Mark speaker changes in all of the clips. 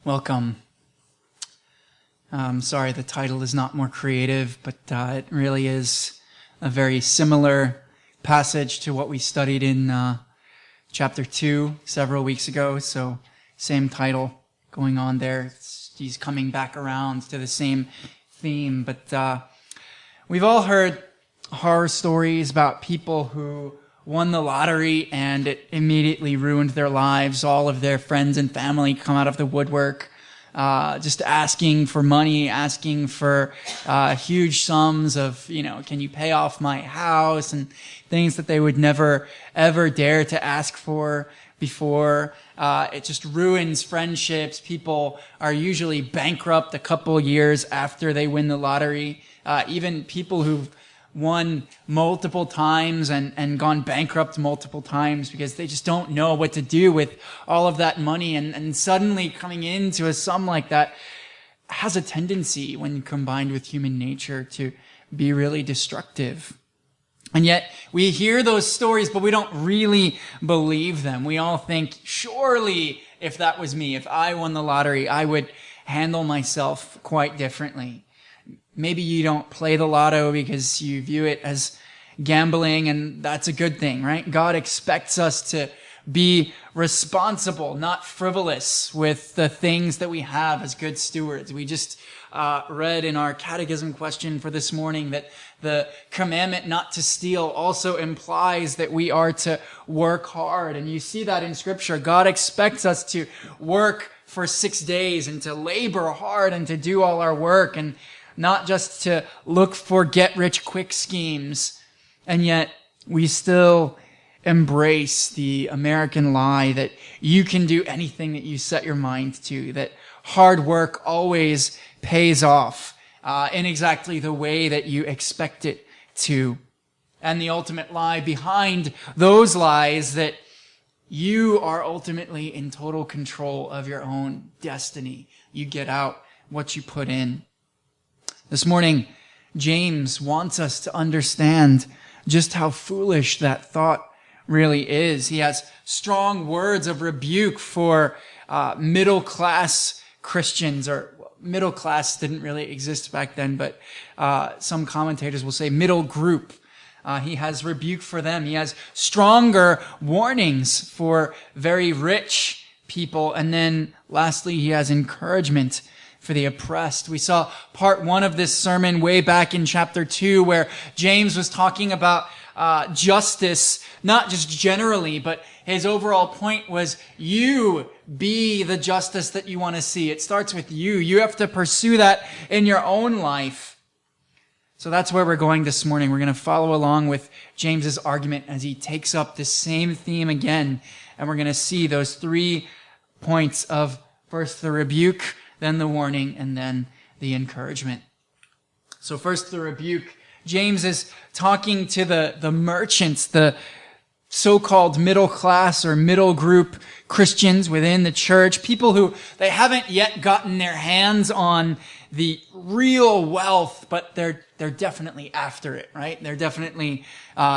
Speaker 1: Welcome. Sorry the title is not more creative, but it really is a very similar passage to what we studied in chapter 2 several weeks ago. So same title going on there. He's coming back around to the same theme. But we've all heard horror stories about people who won the lottery and it immediately ruined their lives. All of their friends and family come out of the woodwork, just asking for money, asking for huge sums of, can you pay off my house, and things that they would never, ever dare to ask for before. It just ruins friendships. People are usually bankrupt a couple years after they win the lottery. Even people who've won multiple times and gone bankrupt multiple times because they just don't know what to do with all of that money. And suddenly coming into a sum like that has a tendency, when combined with human nature, to be really destructive. And yet we hear those stories, but we don't really believe them. We all think, surely if that was me, if I won the lottery, I would handle myself quite differently. Maybe you don't play the lotto because you view it as gambling, and that's a good thing, right? God expects us to be responsible, not frivolous with the things that we have as good stewards. We just read in our catechism question for this morning that the commandment not to steal also implies that we are to work hard. And you see that in Scripture. God expects us to work for 6 days and to labor hard and to do all our work, and not just to look for get-rich-quick schemes. And yet we still embrace the American lie that you can do anything that you set your mind to, that hard work always pays off in exactly the way that you expect it to. And the ultimate lie behind those lies, that you are ultimately in total control of your own destiny. You get out what you put in. This morning, James wants us to understand just how foolish that thought really is. He has strong words of rebuke for middle-class Christians, or middle class didn't really exist back then, but some commentators will say middle group. He has rebuke for them. He has stronger warnings for very rich people. And then lastly, he has encouragement for the oppressed. We saw part 1 of this sermon way back in chapter 2, where James was talking about justice, not just generally, but his overall point was, you be the justice that you want to see. It starts with you. You have to pursue that in your own life. So that's where we're going this morning. We're going to follow along with James's argument as he takes up this same theme again. And we're going to see those 3 points of first the rebuke, then the warning, and then the encouragement. So first, the rebuke. James is talking to the merchants, the so-called middle class or middle group Christians within the church, people who they haven't yet gotten their hands on the real wealth, but they're definitely after it, right? They're definitely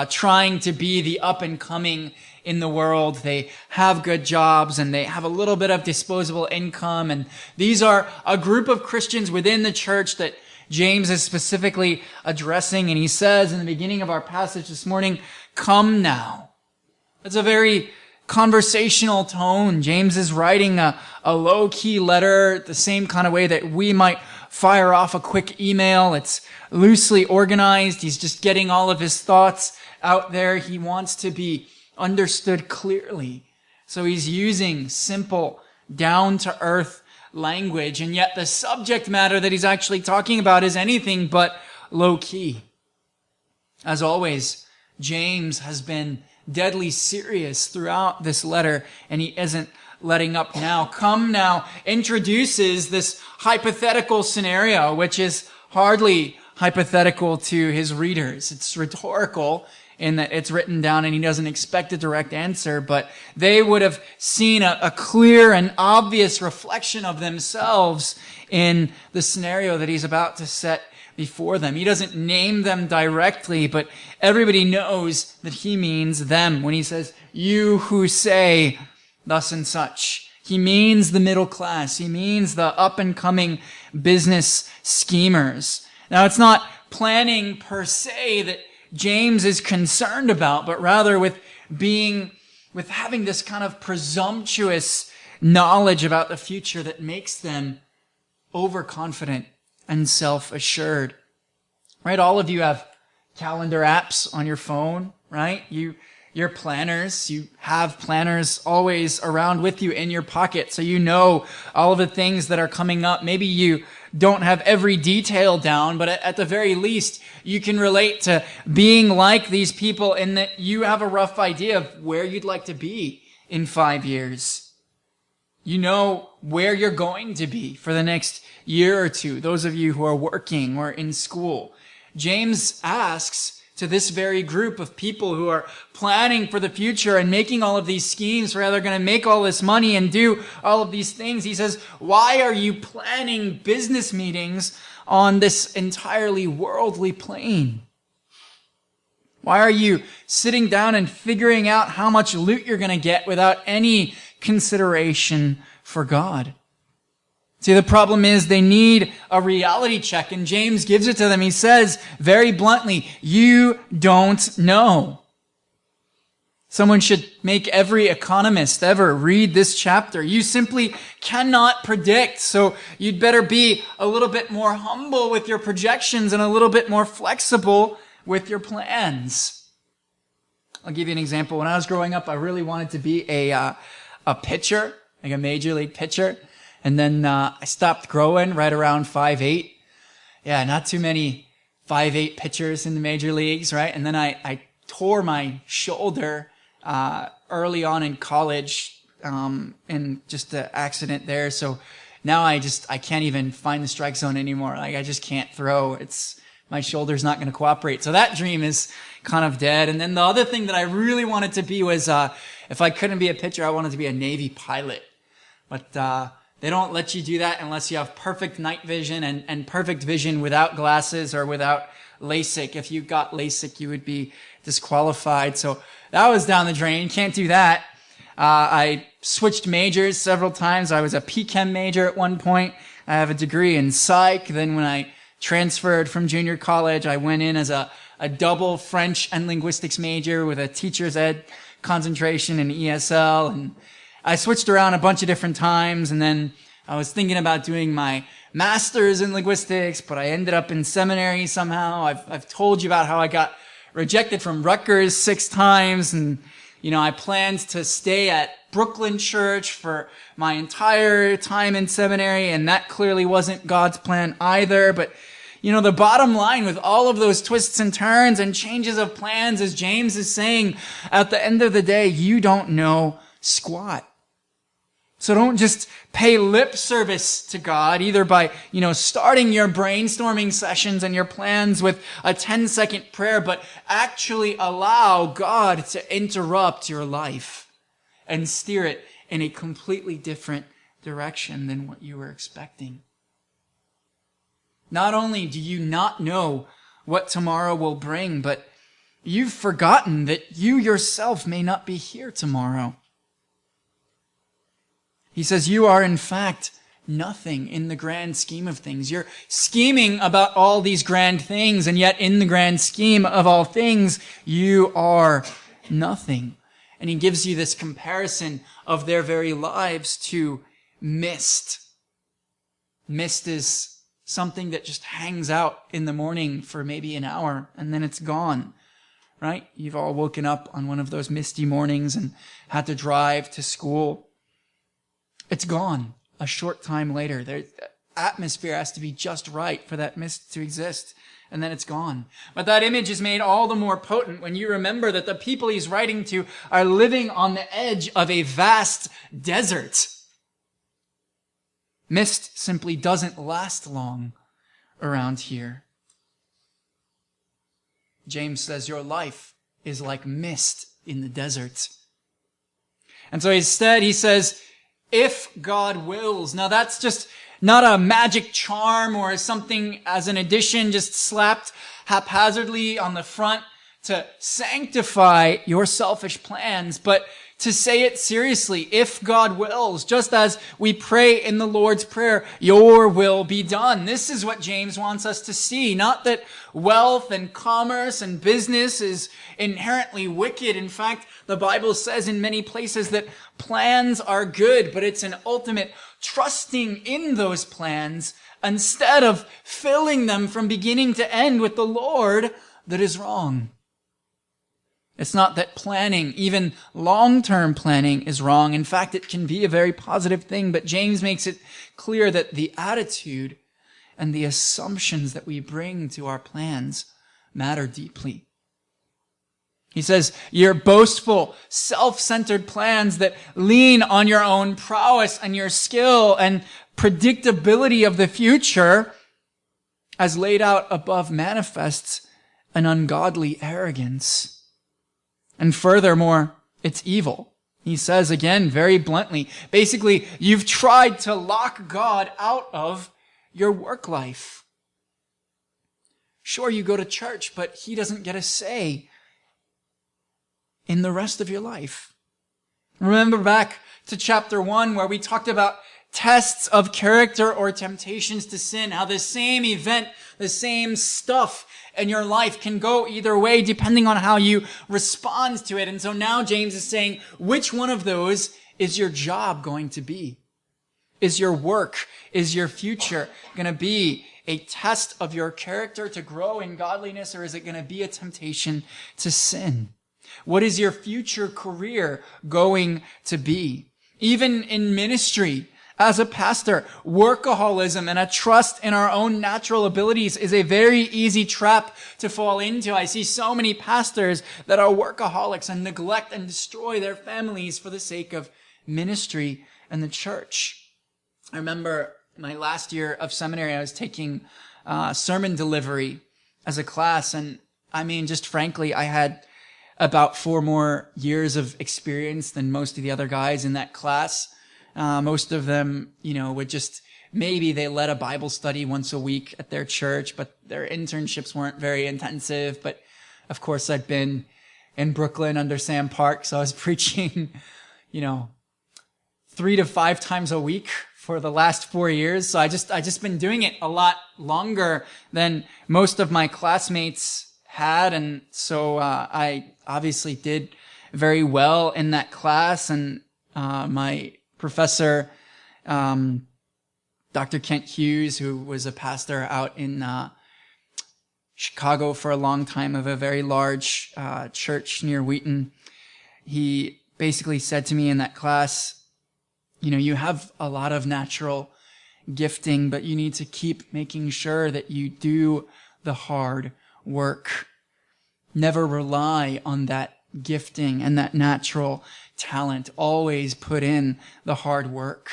Speaker 1: trying to be the up-and-coming in the world. They have good jobs and they have a little bit of disposable income. And these are a group of Christians within the church that James is specifically addressing. And he says in the beginning of our passage this morning, come now. It's a very conversational tone. James is writing a low-key letter, the same kind of way that we might fire off a quick email. It's loosely organized. He's just getting all of his thoughts out there. He wants to be understood clearly. So he's using simple, down-to-earth language, and yet the subject matter that he's actually talking about is anything but low-key. As always, James has been deadly serious throughout this letter, and he isn't letting up now. Come now introduces this hypothetical scenario, which is hardly hypothetical to his readers. It's rhetorical in that it's written down and he doesn't expect a direct answer, but they would have seen a clear and obvious reflection of themselves in the scenario that he's about to set before them. He doesn't name them directly, but everybody knows that he means them when he says, you who say thus and such. He means the middle class. He means the up-and-coming business schemers. Now, it's not planning per se that James is concerned about, but rather with having this kind of presumptuous knowledge about the future that makes them overconfident and self-assured. Right? All of you have calendar apps on your phone, right? You're planners. You have planners always around with you in your pocket, so you know all of the things that are coming up. Maybe you don't have every detail down, but at the very least, you can relate to being like these people in that you have a rough idea of where you'd like to be in 5 years. You know where you're going to be for the next year or two, those of you who are working or in school. James asks to this very group of people who are planning for the future and making all of these schemes for how they're going to make all this money and do all of these things. He says, why are you planning business meetings on this entirely worldly plane? Why are you sitting down and figuring out how much loot you're going to get without any consideration for God? See, the problem is they need a reality check, and James gives it to them. He says very bluntly, you don't know. Someone should make every economist ever read this chapter. You simply cannot predict, so you'd better be a little bit more humble with your projections and a little bit more flexible with your plans. I'll give you an example. When I was growing up, I really wanted to be a pitcher, like a major league pitcher. And then I stopped growing right around 5'8". Yeah, not too many 5'8" pitchers in the major leagues, right? And then I tore my shoulder early on in college in just an accident there. So now I can't even find the strike zone anymore. Like, I just can't throw. My shoulder's not going to cooperate. So that dream is kind of dead. And then the other thing that I really wanted to be was, if I couldn't be a pitcher, I wanted to be a Navy pilot. But they don't let you do that unless you have perfect night vision and perfect vision without glasses or without LASIK. If you got LASIK, you would be disqualified. So that was down the drain. Can't do that. I switched majors several times. I was a PChem major at one point. I have a degree in psych. Then when I transferred from junior college, I went in as a double French and linguistics major with a teacher's ed concentration in ESL, and I switched around a bunch of different times, and then I was thinking about doing my master's in linguistics, but I ended up in seminary somehow. I've told you about how I got rejected from Rutgers 6 times, and I planned to stay at Brooklyn Church for my entire time in seminary, and that clearly wasn't God's plan either. But the bottom line with all of those twists and turns and changes of plans, as James is saying, at the end of the day, you don't know squat. So don't just pay lip service to God, either by, starting your brainstorming sessions and your plans with a 10-second prayer, but actually allow God to interrupt your life and steer it in a completely different direction than what you were expecting. Not only do you not know what tomorrow will bring, but you've forgotten that you yourself may not be here tomorrow. He says you are in fact nothing in the grand scheme of things. You're scheming about all these grand things, and yet in the grand scheme of all things, you are nothing. And he gives you this comparison of their very lives to mist. Mist is something that just hangs out in the morning for maybe an hour, and then it's gone, right? You've all woken up on one of those misty mornings and had to drive to school. It's gone a short time later. The atmosphere has to be just right for that mist to exist, and then it's gone. But that image is made all the more potent when you remember that the people he's writing to are living on the edge of a vast desert. Mist simply doesn't last long around here. James says your life is like mist in the desert. And so instead he says, if God wills. Now that's just not a magic charm or something as an addition just slapped haphazardly on the front to sanctify your selfish plans, but to say it seriously, if God wills, just as we pray in the Lord's Prayer, your will be done. This is what James wants us to see. Not that wealth and commerce and business is inherently wicked. In fact, the Bible says in many places that plans are good, but it's an ultimate trusting in those plans instead of filling them from beginning to end with the Lord that is wrong. It's not that planning, even long-term planning, is wrong. In fact, it can be a very positive thing, but James makes it clear that the attitude and the assumptions that we bring to our plans matter deeply. He says, your boastful, self-centered plans that lean on your own prowess and your skill and predictability of the future, as laid out above, manifests an ungodly arrogance. And furthermore, it's evil. He says again, very bluntly, basically, you've tried to lock God out of your work life. Sure, you go to church, but he doesn't get a say in the rest of your life. Remember back to chapter 1 where we talked about tests of character or temptations to sin, how the same event, the same stuff in your life can go either way depending on how you respond to it. And so now James is saying, which one of those is your job going to be? Is your work, is your future going to be a test of your character to grow in godliness, or is it going to be a temptation to sin? What is your future career going to be? Even in ministry, as a pastor, workaholism and a trust in our own natural abilities is a very easy trap to fall into. I see so many pastors that are workaholics and neglect and destroy their families for the sake of ministry and the church. I remember my last year of seminary, I was taking sermon delivery as a class. And I mean, just frankly, I had about 4 more years of experience than most of the other guys in that class. Most of them, would just, maybe they led a Bible study once a week at their church, but their internships weren't very intensive. But of course, I'd been in Brooklyn under Sam Park, so I was preaching, 3 to 5 times a week for the last 4 years. So I just been doing it a lot longer than most of my classmates had. And so, I obviously did very well in that class. And, my professor, Dr. Kent Hughes, who was a pastor out in, Chicago for a long time of a very large, church near Wheaton, he basically said to me in that class, you have a lot of natural gifting, but you need to keep making sure that you do the hard work. Never rely on that gifting and that natural talent. Always put in the hard work.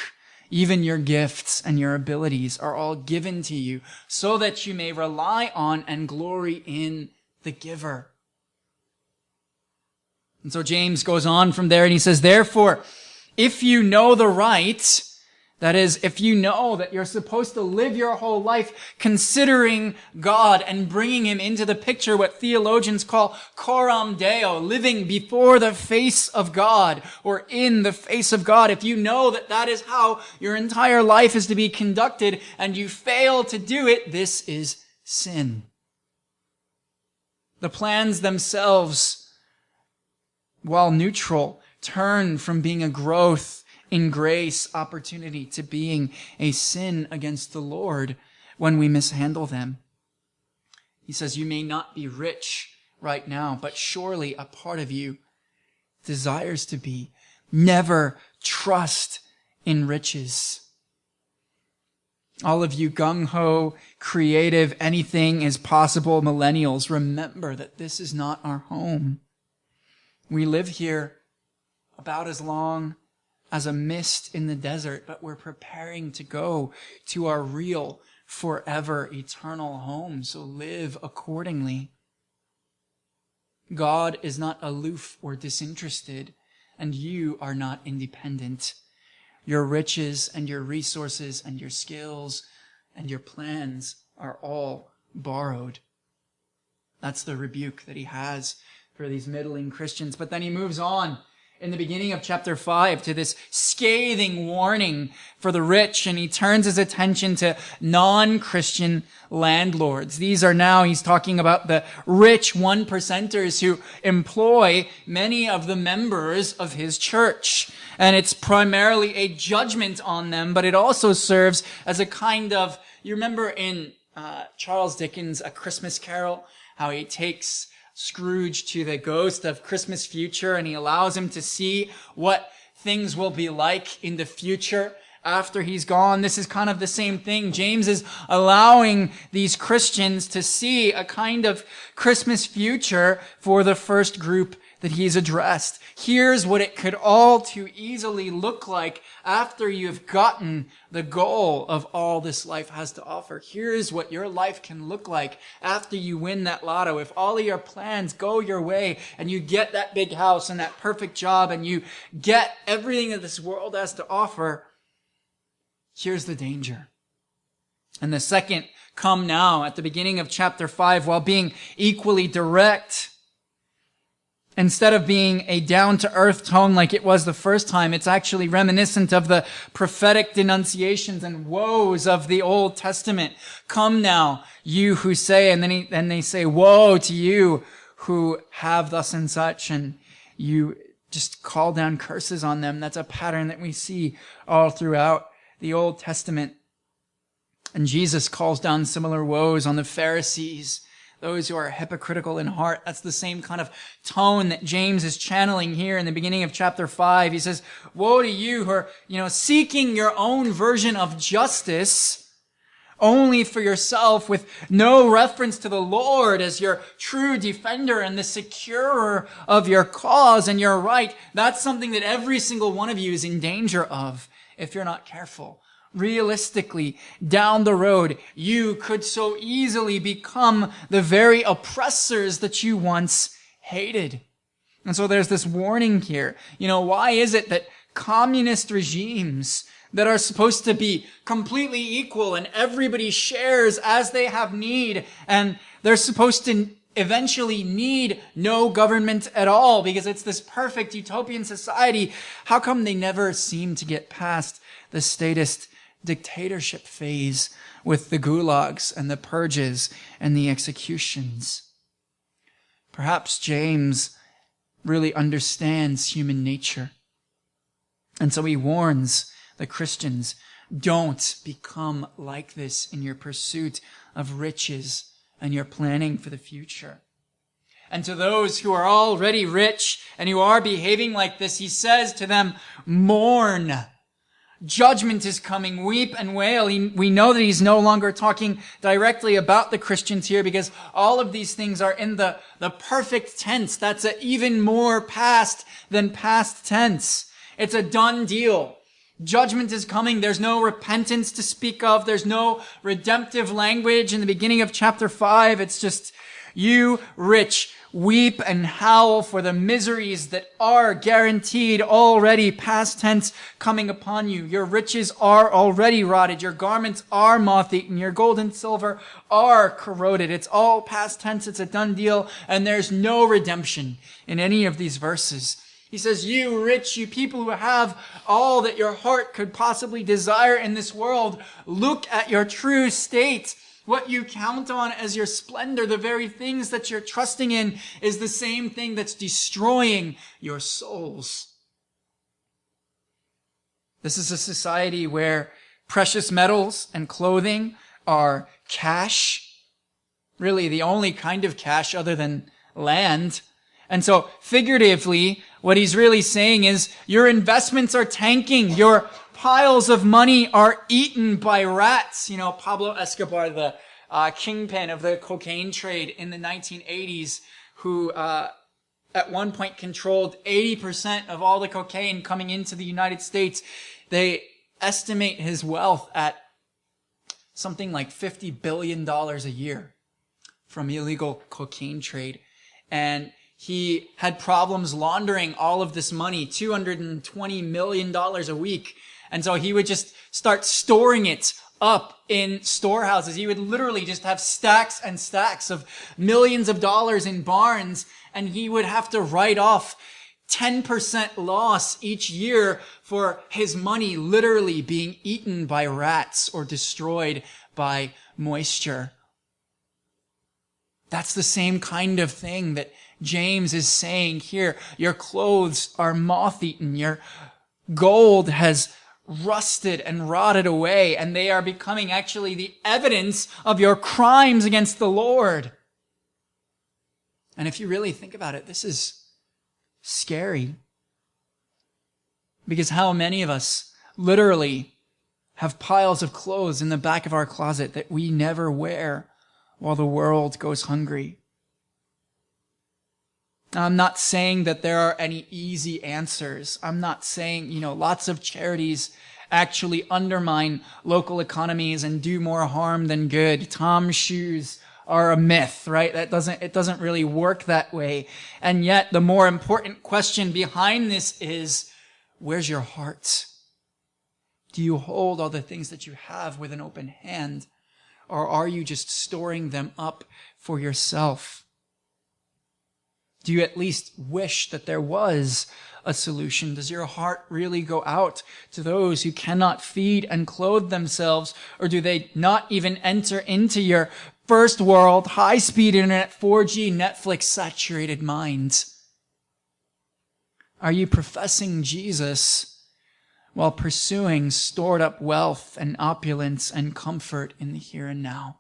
Speaker 1: Even your gifts and your abilities are all given to you so that you may rely on and glory in the giver. And so James goes on from there and he says, therefore, if you know the right, that is, if you know that you're supposed to live your whole life considering God and bringing him into the picture, what theologians call coram Deo, living before the face of God or in the face of God, if you know that that is how your entire life is to be conducted and you fail to do it, this is sin. The plans themselves, while neutral, turn from being a growth in grace opportunity to being a sin against the Lord when we mishandle them. He says, you may not be rich right now, but surely a part of you desires to be. Never trust in riches. All of you gung-ho, creative, anything is possible millennials, remember that this is not our home. We live here about as long as a mist in the desert, but we're preparing to go to our real, forever, eternal home. So live accordingly. God is not aloof or disinterested, and you are not independent. Your riches and your resources and your skills and your plans are all borrowed. That's the rebuke that he has for these middling Christians. But then he moves on in the beginning of chapter 5 to this scathing warning for the rich, and he turns his attention to non-Christian landlords. These are now, he's talking about the rich 1%ers who employ many of the members of his church. And it's primarily a judgment on them, but it also serves as a kind of, you remember in Charles Dickens' A Christmas Carol, how he takes Scrooge to the ghost of Christmas future, and he allows him to see what things will be like in the future after he's gone. This is kind of the same thing. James is allowing these Christians to see a kind of Christmas future for the first group that he's addressed. Here's what it could all too easily look like after you've gotten the goal of all this life has to offer. Here's what your life can look like after you win that lotto. If all of your plans go your way and you get that big house and that perfect job and you get everything that this world has to offer, here's the danger. And the second come now at the beginning of chapter 5, while being equally direct, instead of being a down-to-earth tone like it was the first time, it's actually reminiscent of the prophetic denunciations and woes of the Old Testament. Come now, you who say, and then they say, woe to you who have thus and such, and you just call down curses on them. That's a pattern that we see all throughout the Old Testament. And Jesus calls down similar woes on the Pharisees, those who are hypocritical in heart. That's the same kind of tone that James is channeling here in the beginning of chapter 5. He says, woe to you who are, seeking your own version of justice only for yourself, with no reference to the Lord as your true defender and the securer of your cause and your right. That's something that every single one of you is in danger of if you're not careful. Realistically, down the road, you could so easily become the very oppressors that you once hated. And so there's this warning here. Why is it that communist regimes that are supposed to be completely equal and everybody shares as they have need, and they're supposed to eventually need no government at all because it's this perfect utopian society, how come they never seem to get past the statist dictatorship phase with the gulags and the purges and the executions? Perhaps James really understands human nature. And so he warns the Christians, don't become like this in your pursuit of riches and your planning for the future. And to those who are already rich and who are behaving like this, he says to them, mourn. Judgment is coming. Weep and wail. We know that he's no longer talking directly about the Christians here because all of these things are in the perfect tense. That's even more past than past tense. It's a done deal. Judgment is coming. There's no repentance to speak of. There's no redemptive language in the beginning of chapter 5. It's just, you rich, weep and howl for the miseries that are guaranteed already, past tense, coming upon you. Your riches are already rotted. Your garments are moth-eaten. Your gold and silver are corroded. It's all past tense. It's a done deal. And there's no redemption in any of these verses. He says, you rich, you people who have all that your heart could possibly desire in this world, look at your true state. What you count on as your splendor, the very things that you're trusting in, is the same thing that's destroying your souls. This is a society where precious metals and clothing are cash, really the only kind of cash other than land. And so figuratively, what he's really saying is your investments are tanking. Your piles of money are eaten by rats. Pablo Escobar, the kingpin of the cocaine trade in the 1980s, who at one point controlled 80% of all the cocaine coming into the United States. They estimate his wealth at something like $50 billion a year from illegal cocaine trade. And he had problems laundering all of this money, $220 million a week. And so he would just start storing it up in storehouses. He would literally just have stacks and stacks of millions of dollars in barns, and he would have to write off 10% loss each year for his money literally being eaten by rats or destroyed by moisture. That's the same kind of thing that James is saying here. Your clothes are moth-eaten. Your gold has rusted and rotted away, and they are becoming actually the evidence of your crimes against the Lord. And if you really think about it, this is scary. Because how many of us literally have piles of clothes in the back of our closet that we never wear while the world goes hungry? Now, I'm not saying that there are any easy answers. I'm not saying, lots of charities actually undermine local economies and do more harm than good. Tom's shoes are a myth, right? It doesn't really work that way. And yet the more important question behind this is, where's your heart? Do you hold all the things that you have with an open hand? Or are you just storing them up for yourself? Do you at least wish that there was a solution? Does your heart really go out to those who cannot feed and clothe themselves? Or do they not even enter into your first world, high-speed internet, 4G, Netflix saturated minds? Are you professing Jesus while pursuing stored up wealth and opulence and comfort in the here and now?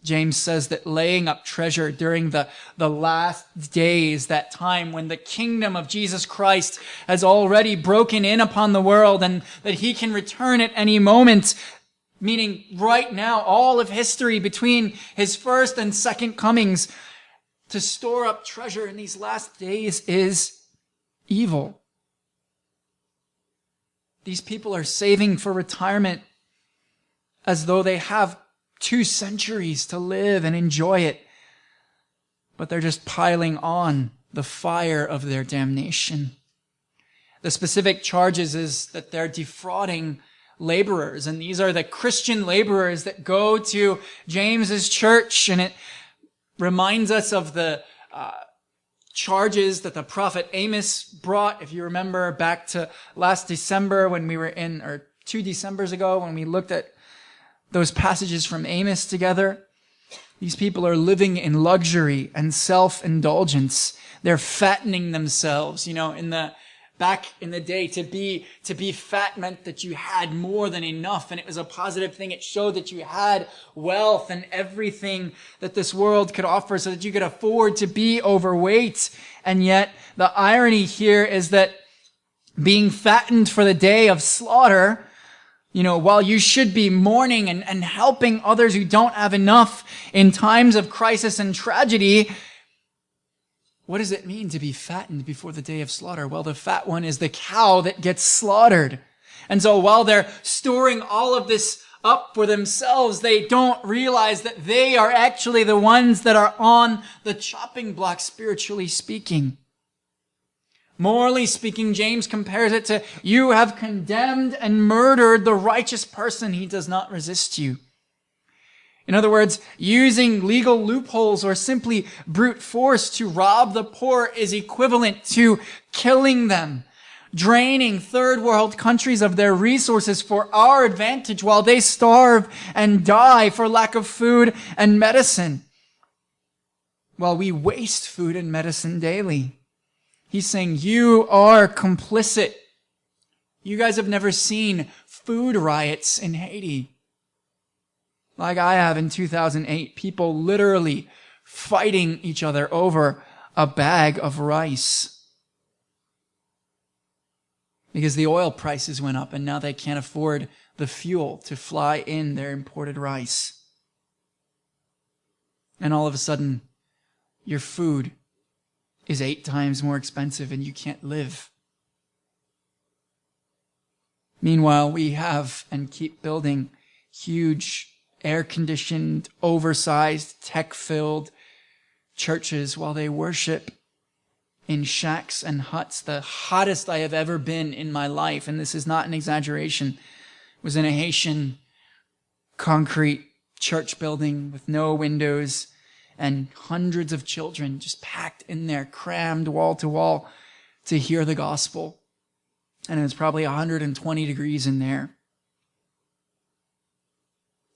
Speaker 1: James says that laying up treasure during the last days, that time when the kingdom of Jesus Christ has already broken in upon the world and that he can return at any moment, meaning right now, all of history between his first and second comings, to store up treasure in these last days is evil. These people are saving for retirement as though they have 2 centuries to live and enjoy it. But they're just piling on the fire of their damnation. The specific charges is that they're defrauding laborers. And these are the Christian laborers that go to James's church. And it reminds us of the charges that the prophet Amos brought. If you remember back to last December when we were or 2 Decembers ago when we looked at those passages from Amos together. These people are living in luxury and self-indulgence. They're fattening themselves. Back in the day, to be fat meant that you had more than enough, and it was a positive thing. It showed that you had wealth and everything that this world could offer so that you could afford to be overweight. And yet, the irony here is that being fattened for the day of slaughter, while you should be mourning and helping others who don't have enough in times of crisis and tragedy, what does it mean to be fattened before the day of slaughter? Well, the fat one is the cow that gets slaughtered. And so while they're storing all of this up for themselves, they don't realize that they are actually the ones that are on the chopping block, spiritually speaking. Morally speaking, James compares it to, you have condemned and murdered the righteous person. He does not resist you. In other words, using legal loopholes or simply brute force to rob the poor is equivalent to killing them, draining third world countries of their resources for our advantage while they starve and die for lack of food and medicine, while we waste food and medicine daily. He's saying, you are complicit. You guys have never seen food riots in Haiti like I have in 2008. People literally fighting each other over a bag of rice. Because the oil prices went up and now they can't afford the fuel to fly in their imported rice. And all of a sudden, your food is 8 times more expensive and you can't live. Meanwhile, we have and keep building huge, air-conditioned, oversized, tech-filled churches while they worship in shacks and huts. The hottest I have ever been in my life, and this is not an exaggeration, was in a Haitian concrete church building with no windows. and hundreds of children just packed in there, crammed wall to wall to hear the gospel. And it's probably 120 degrees in there.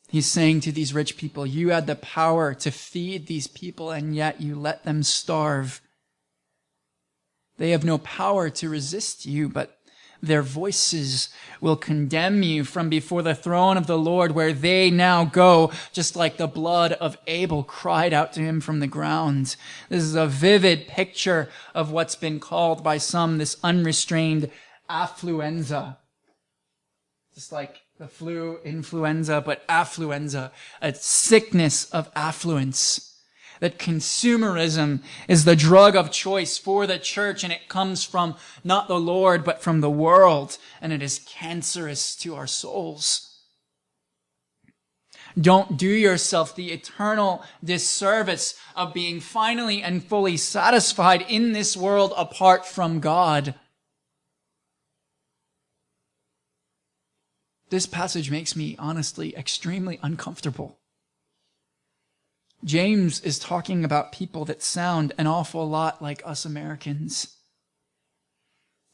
Speaker 1: He's saying to these rich people, you had the power to feed these people, and yet you let them starve. They have no power to resist you, but their voices will condemn you from before the throne of the Lord, where they now go, just like the blood of Abel cried out to him from the ground. This is a vivid picture of what's been called by some this unrestrained affluenza. Just like the flu, influenza, but affluenza, a sickness of affluence. That consumerism is the drug of choice for the church, and it comes from not the Lord, but from the world, and it is cancerous to our souls. Don't do yourself the eternal disservice of being finally and fully satisfied in this world apart from God. This passage makes me honestly extremely uncomfortable. James is talking about people that sound an awful lot like us Americans.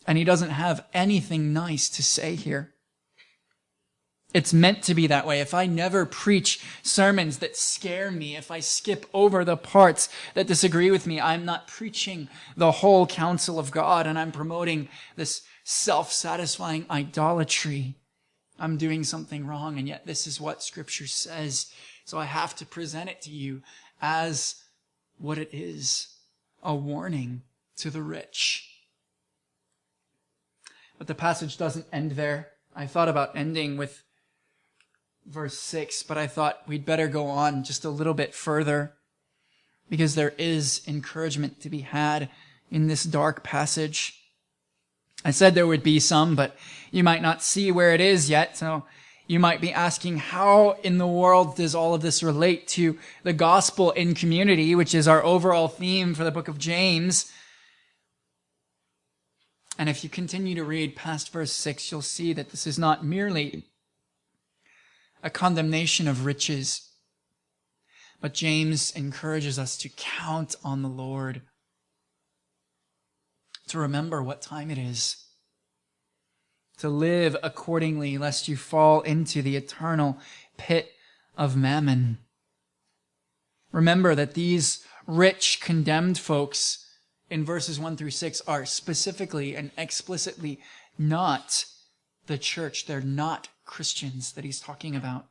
Speaker 1: And he doesn't have anything nice to say here. It's meant to be that way. If I never preach sermons that scare me, if I skip over the parts that disagree with me, I'm not preaching the whole counsel of God, and I'm promoting this self-satisfying idolatry. I'm doing something wrong, and yet this is what Scripture says. So I have to present it to you as what it is, a warning to the rich. But the passage doesn't end there. I thought about ending with verse 6, but I thought we'd better go on just a little bit further, because there is encouragement to be had in this dark passage. I said there would be some, but you might not see where it is yet. So you might be asking, how in the world does all of this relate to the gospel in community, which is our overall theme for the book of James? And if you continue to read past verse 6, you'll see that this is not merely a condemnation of riches, but James encourages us to count on the Lord, to remember what time it is, to live accordingly, lest you fall into the eternal pit of mammon. Remember that these rich, condemned folks in verses 1 through 6 are specifically and explicitly not the church. They're not Christians that he's talking about.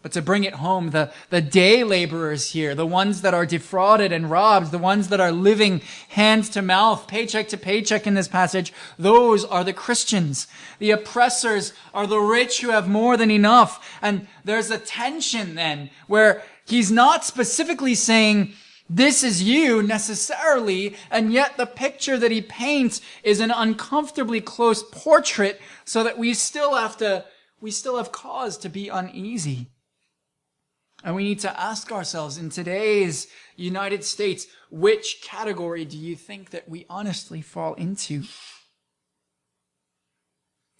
Speaker 1: But to bring it home, the day laborers here, the ones that are defrauded and robbed, the ones that are living hand to mouth, paycheck to paycheck in this passage, those are the Christians. The oppressors are the rich who have more than enough. And there's a tension then where he's not specifically saying, this is you necessarily, and yet the picture that he paints is an uncomfortably close portrait, so that we still have cause to be uneasy. And we need to ask ourselves, in today's United States, which category do you think that we honestly fall into?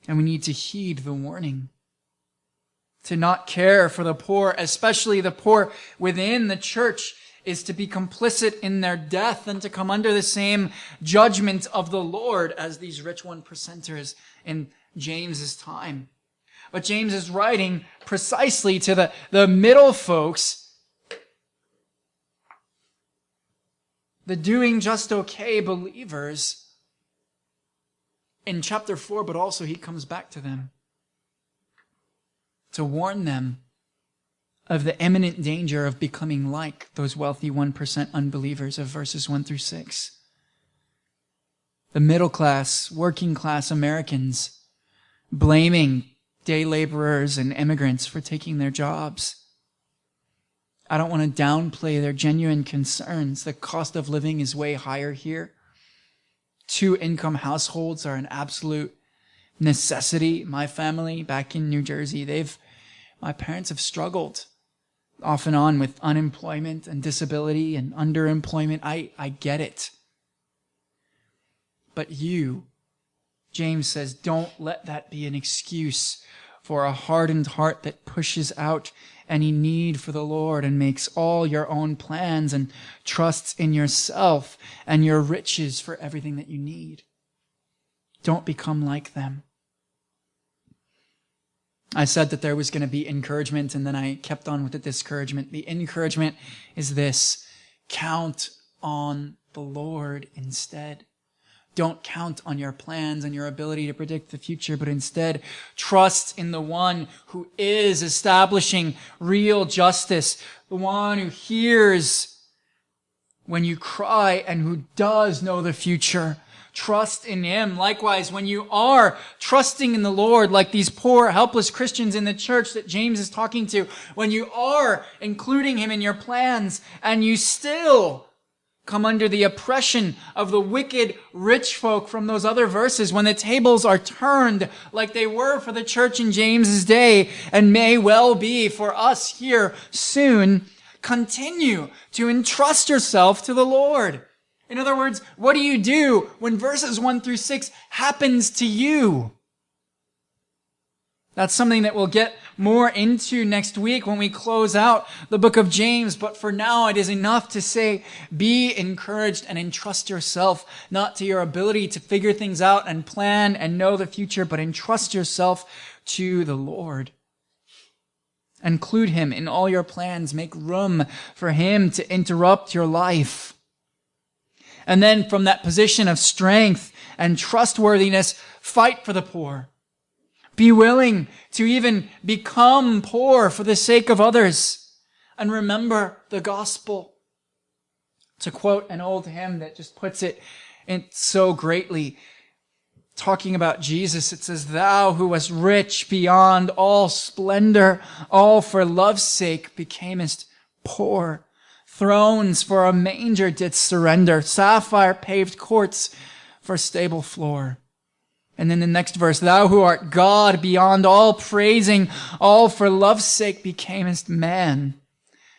Speaker 1: And we need to heed the warning to not care for the poor, especially the poor within the church, is to be complicit in their death and to come under the same judgment of the Lord as these rich 1%ers in James's time. But James is writing precisely to the middle folks, the doing just okay believers in chapter 4, but also he comes back to them to warn them of the imminent danger of becoming like those wealthy 1% unbelievers of verses 1 through 6. The middle class, working class Americans blaming day laborers and immigrants for taking their jobs. I don't want to downplay their genuine concerns. The cost of living is way higher here. 2-income households are an absolute necessity. My family back in New Jersey, my parents have struggled off and on with unemployment and disability and underemployment. I get it. But James says, don't let that be an excuse for a hardened heart that pushes out any need for the Lord and makes all your own plans and trusts in yourself and your riches for everything that you need. Don't become like them. I said that there was going to be encouragement, and then I kept on with the discouragement. The encouragement is this: count on the Lord instead. Don't count on your plans and your ability to predict the future, but instead trust in the one who is establishing real justice, the one who hears when you cry and who does know the future. Trust in him. Likewise, when you are trusting in the Lord, like these poor, helpless Christians in the church that James is talking to, when you are including him in your plans and you still come under the oppression of the wicked rich folk from those other verses, when the tables are turned like they were for the church in James's day and may well be for us here soon, continue to entrust yourself to the Lord. In other words, what do you do when verses 1 through 6 happens to you? That's something that we'll get more into next week when we close out the book of James. But for now, it is enough to say, be encouraged and entrust yourself, not to your ability to figure things out and plan and know the future, but entrust yourself to the Lord. Include him in all your plans. Make room for him to interrupt your life. And then from that position of strength and trustworthiness, fight for the poor. Be willing to even become poor for the sake of others. And remember the gospel. To quote an old hymn that just puts it in so greatly, talking about Jesus, it says, "Thou who wast rich beyond all splendor, all for love's sake becamest poor. Thrones for a manger didst surrender, sapphire paved courts for stable floor." And then the next verse, "Thou who art God beyond all praising, all for love's sake becamest man,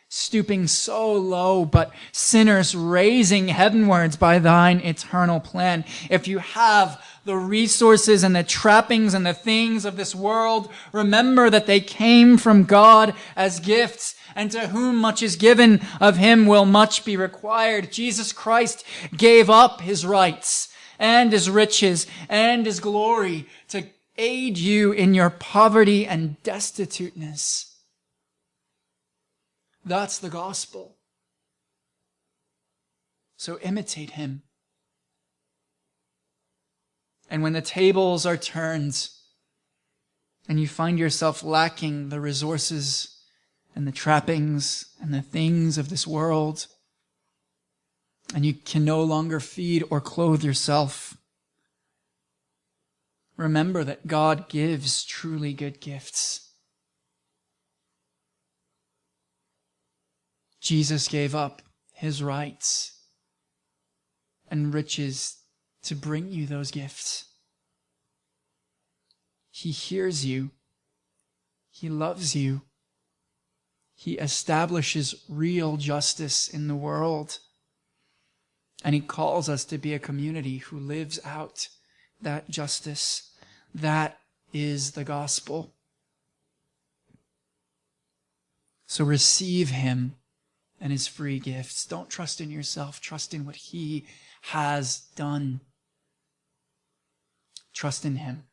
Speaker 1: stooping so low, but sinners raising heavenwards by thine eternal plan." If you have the resources and the trappings and the things of this world, remember that they came from God as gifts, and to whom much is given, of him will much be required. Jesus Christ gave up his rights and his riches and his glory to aid you in your poverty and destituteness. That's the gospel. So imitate him. And when the tables are turned and you find yourself lacking the resources and the trappings and the things of this world, and you can no longer feed or clothe yourself, remember that God gives truly good gifts. Jesus gave up his rights and riches to bring you those gifts. He hears you. He loves you. He establishes real justice in the world. And he calls us to be a community who lives out that justice. That is the gospel. So receive him and his free gifts. Don't trust in yourself. Trust in what he has done. Trust in him.